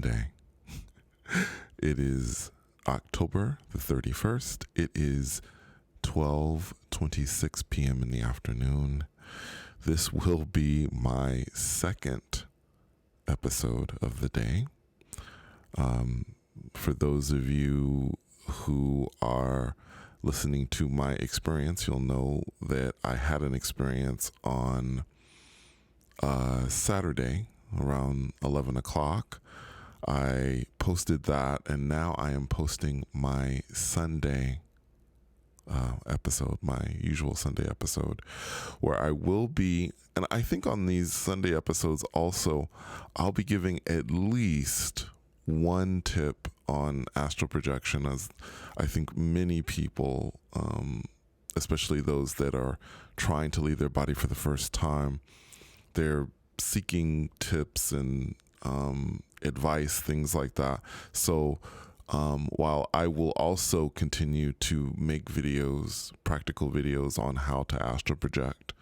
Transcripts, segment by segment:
Sunday. It is October the 31st. It is 12:26 p.m. in the afternoon. This will be my second episode of the day. For those of you who are listening to my experience, you'll know that I had an experience on Saturday around 11 o'clock. I posted that, and now I am posting my Sunday episode, my usual Sunday episode, where I will be, and I think on these Sunday episodes also, I'll be giving at least one tip on astral projection, as I think many people, especially those that are trying to leave their body for the first time, they're seeking tips and advice, things like that. So while I will also continue to make videos, practical videos on how to astral project,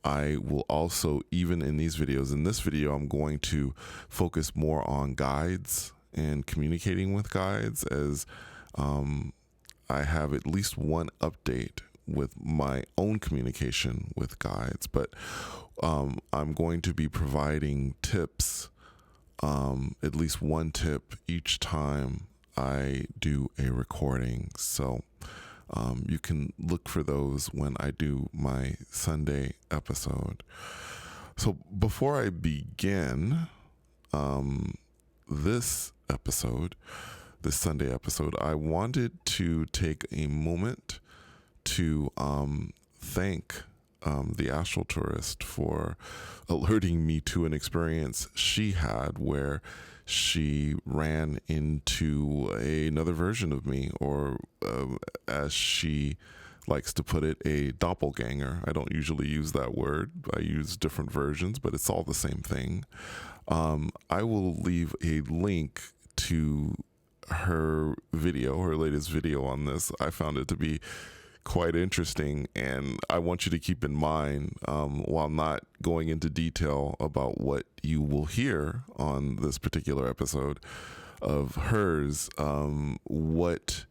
I will also, even in these videos, in this video, I'm going to focus more on guides and communicating with guides, as I have at least one update with my own communication with guides. But I'm going to be providing tips, at least one tip each time I do a recording. So you can look for those when I do my Sunday episode. So before I begin this Sunday episode, I wanted to take a moment to thank the Astral tourist for alerting me to an experience she had where she ran into another version of me, or as she likes to put it, a doppelganger. I don't usually use that word. I use different versions, but it's all the same thing. I will leave a link to her video, her latest video on this. I found it to be quite interesting, and I want you to keep in mind, while not going into detail about what you will hear on this particular episode of hers, what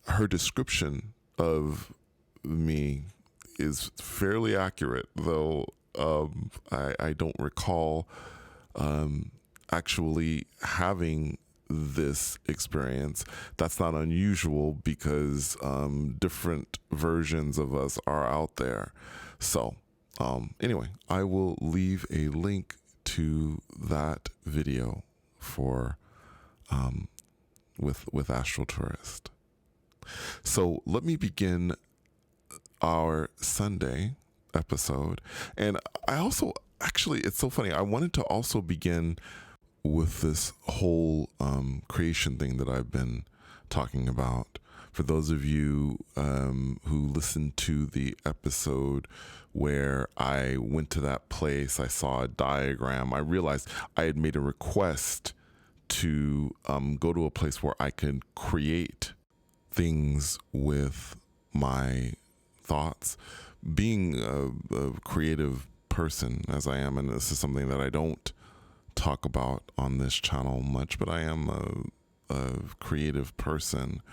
her description of me is fairly accurate, though I don't recall actually having this experience. That's not unusual because different versions of us are out there. So anyway, I will leave a link to that video for with Astral Tourist. So let me begin our Sunday episode. And I also, actually, it's so funny, I wanted to also begin with this whole creation thing that I've been talking about. For those of you who listened to the episode where I went to that place, I saw a diagram, I realized I had made a request to go to a place where I could create things with my thoughts. Being a creative person as I am, and this is something that I don't talk about on this channel much, but I am a creative person.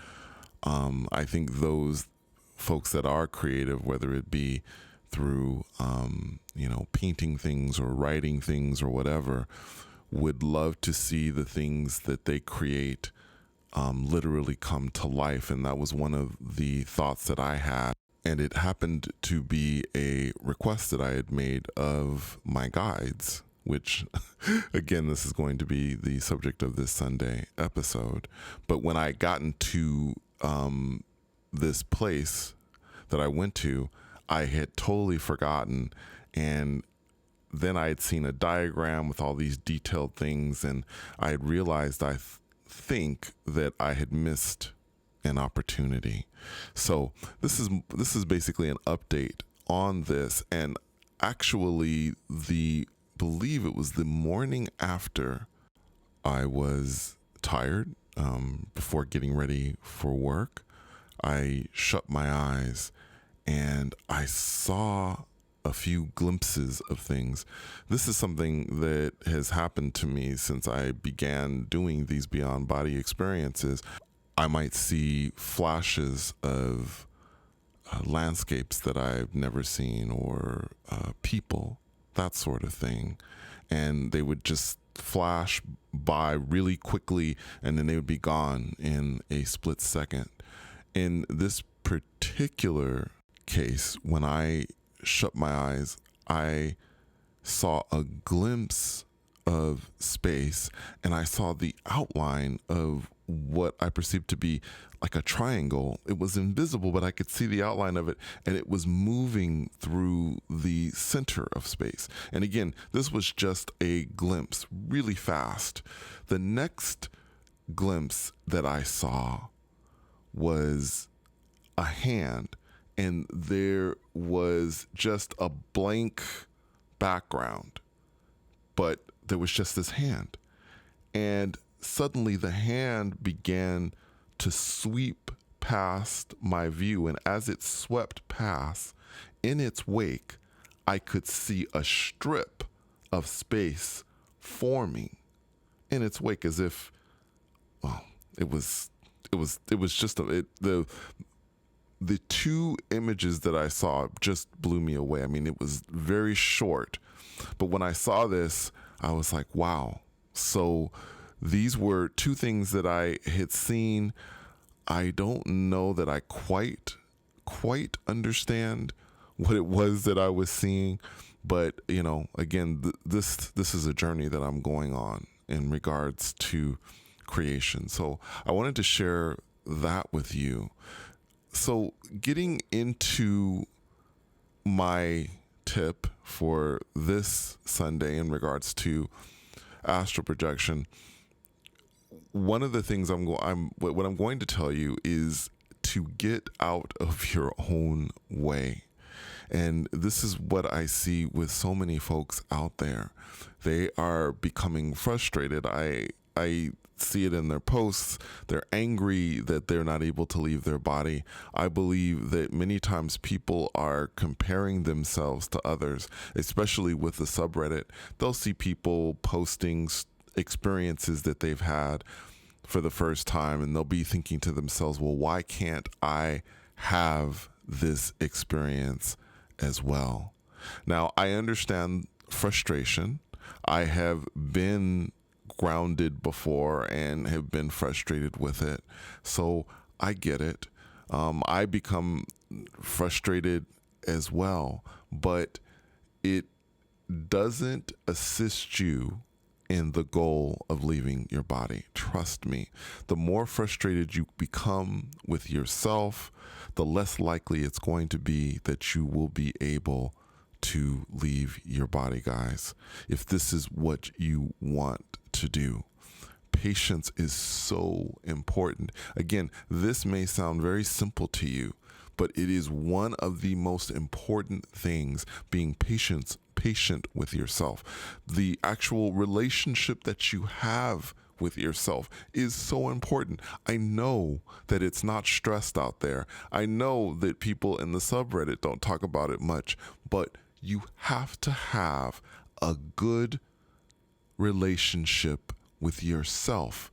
I think those folks that are creative, whether it be through painting things or writing things or whatever, would love to see the things that they create literally come to life. And that was one of the thoughts that I had, and it happened to be a request that I had made of my guides, which, again, this is going to be the subject of this Sunday episode. But when I got into this place that I went to, I had totally forgotten. And then I had seen a diagram with all these detailed things, and I had realized I think that I had missed an opportunity. So this is basically an update on this. And actually, believe it was the morning after I was tired, before getting ready for work, I shut my eyes and I saw a few glimpses of things. This is something that has happened to me since I began doing these beyond body experiences. I might see flashes of landscapes that I've never seen, or people, that sort of thing. And they would just flash by really quickly, and then they would be gone in a split second. In this particular case, when I shut my eyes, I saw a glimpse of space, and I saw the outline of what I perceived to be like a triangle. It was invisible, but I could see the outline of it, and it was moving through the center of space. And again, this was just a glimpse, really fast. The next glimpse that I saw was a hand, and there was just a blank background, but there was just this hand. And suddenly the hand began to sweep past my view, and as it swept past, in its wake, I could see a strip of space forming in its wake, as if, well, it was just the two images that I saw just blew me away. I mean, it was very short, but when I saw this, I was like, wow. So these were two things that I had seen. I don't know that I quite understand what it was that I was seeing, but again, this is a journey that I'm going on in regards to creation. So I wanted to share that with you. So getting into my tip for this Sunday in regards to astral projection, one of the things what I'm going to tell you is to get out of your own way. And this is what I see with so many folks out there. They are becoming frustrated. I see it in their posts. They're angry that they're not able to leave their body. I believe that many times people are comparing themselves to others, especially with the subreddit. They'll see people posting experiences that they've had for the first time, and they'll be thinking to themselves, well, why can't I have this experience as well? Now, I understand frustration. I have been grounded before and have been frustrated with it, so I get it. I become frustrated as well, but it doesn't assist you in the goal of leaving your body. Trust me, the more frustrated you become with yourself, the less likely it's going to be that you will be able to leave your body, guys. If this is what you want to do, patience is so important. Again, this may sound very simple to you, but it is one of the most important things, being patient with yourself. The actual relationship that you have with yourself is so important. I know that it's not stressed out there. I know that people in the subreddit don't talk about it much, but you have to have a good relationship with yourself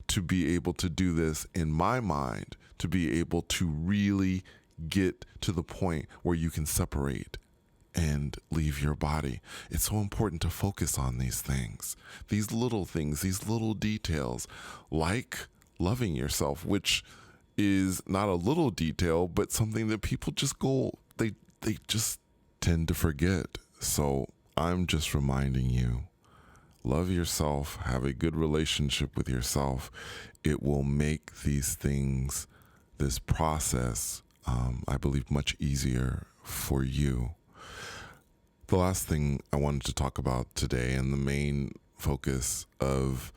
to be able to do this, in my mind, to be able to really get to the point where you can separate and leave your body. It's so important to focus on these things, these little things, these little details, like loving yourself, which is not a little detail, but something that people just they just tend to forget. So I'm just reminding you, love yourself, have a good relationship with yourself. It will make these things, this process, I believe, much easier for you. The last thing I wanted to talk about today, and the main focus of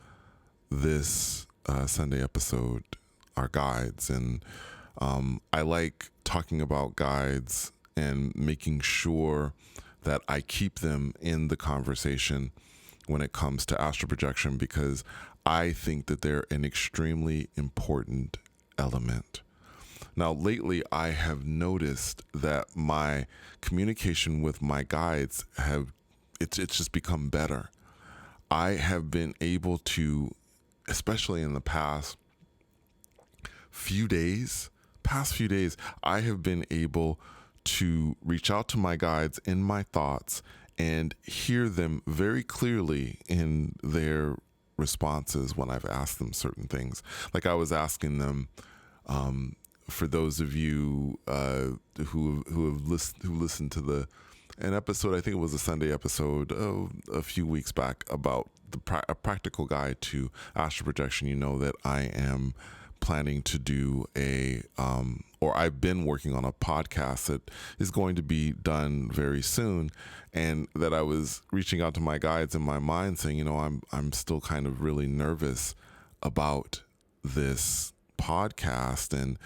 this Sunday episode, are guides. And I like talking about guides and making sure that I keep them in the conversation when it comes to astral projection, because I think that they're an extremely important element. Now, lately, I have noticed that my communication with my guides it's just become better. I have been able to, especially in the few days, past few days, I have been able to reach out to my guides in my thoughts and hear them very clearly in their responses when I've asked them certain things. Like I was asking them, for those of you who listened to an episode, I think it was a Sunday episode a few weeks back about a practical guide to astral projection. You know that I am planning to do or I've been working on a podcast that is going to be done very soon, and that I was reaching out to my guides in my mind saying, I'm still kind of really nervous about this podcast. And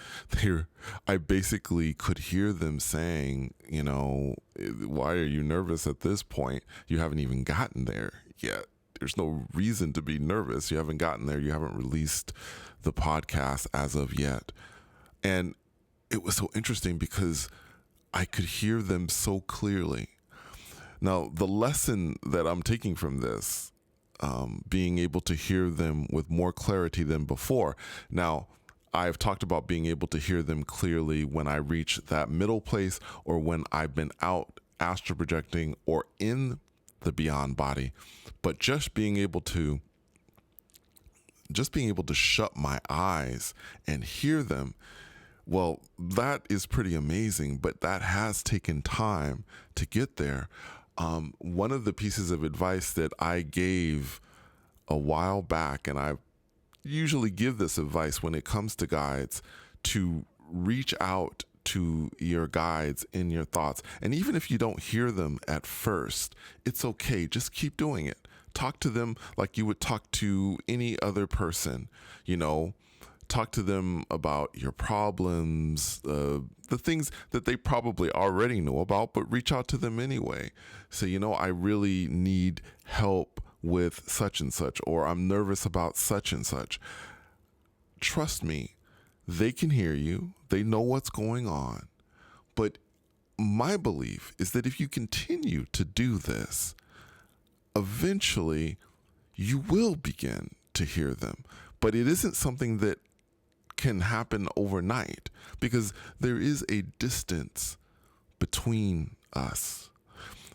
I basically could hear them saying, why are you nervous at this point? You haven't even gotten there yet. There's no reason to be nervous. You haven't gotten there. You haven't released the podcast as of yet. And it was so interesting because I could hear them so clearly. Now, the lesson that I'm taking from this, being able to hear them with more clarity than before. Now, I've talked about being able to hear them clearly when I reach that middle place or when I've been out astral projecting or in the beyond body. But just being able to shut my eyes and hear them, well, that is pretty amazing, but that has taken time to get there. One of the pieces of advice that I gave a while back, and I usually give this advice when it comes to guides, to reach out to your guides in your thoughts. And even if you don't hear them at first, it's okay. Just keep doing it. Talk to them like you would talk to any other person, talk to them about your problems, the things that they probably already know about, but reach out to them anyway. Say, I really need help with such and such, or I'm nervous about such and such. Trust me, they can hear you. They know what's going on. But my belief is that if you continue to do this, eventually you will begin to hear them. But it isn't something that can happen overnight because there is a distance between us.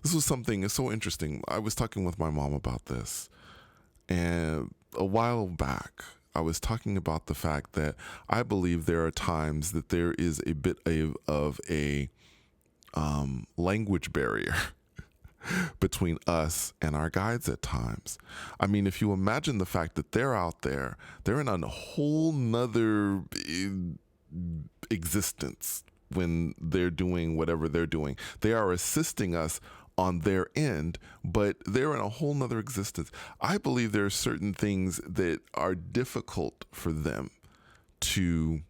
This was something so interesting. I was talking with my mom about this, and a while back, I was talking about the fact that I believe there are times that there is a bit of a language barrier between us and our guides at times. I mean, if you imagine the fact that they're out there, they're in a whole nother existence when they're doing whatever they're doing. They are assisting us on their end, but they're in a whole nother existence. I believe there are certain things that are difficult for them to,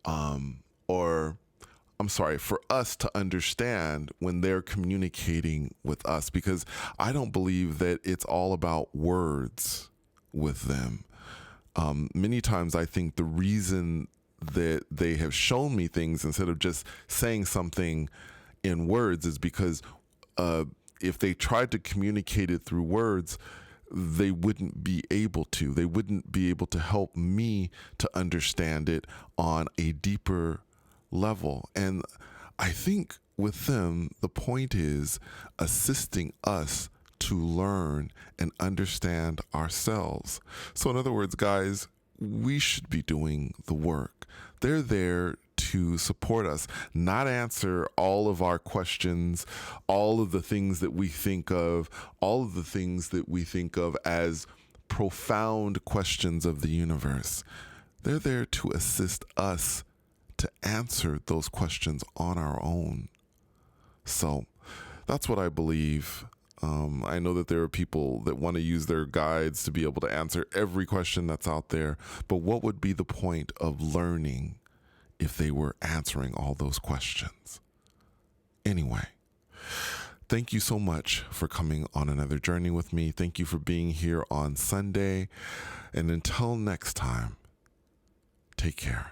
for us to understand when they're communicating with us, because I don't believe that it's all about words with them. Many times I think the reason that they have shown me things instead of just saying something in words is because if they tried to communicate it through words, they wouldn't be able to. They wouldn't be able to help me to understand it on a deeper level. And I think with them, the point is assisting us to learn and understand ourselves. So in other words, guys, we should be doing the work. They're there to support us, not answer all of our questions, all of the things that we think of, as profound questions of the universe. They're there to assist us to answer those questions on our own. So that's what I believe. I know that there are people that want to use their guides to be able to answer every question that's out there, but what would be the point of learning if they were answering all those questions? Anyway, thank you so much for coming on another journey with me. Thank you for being here on Sunday. And until next time, take care.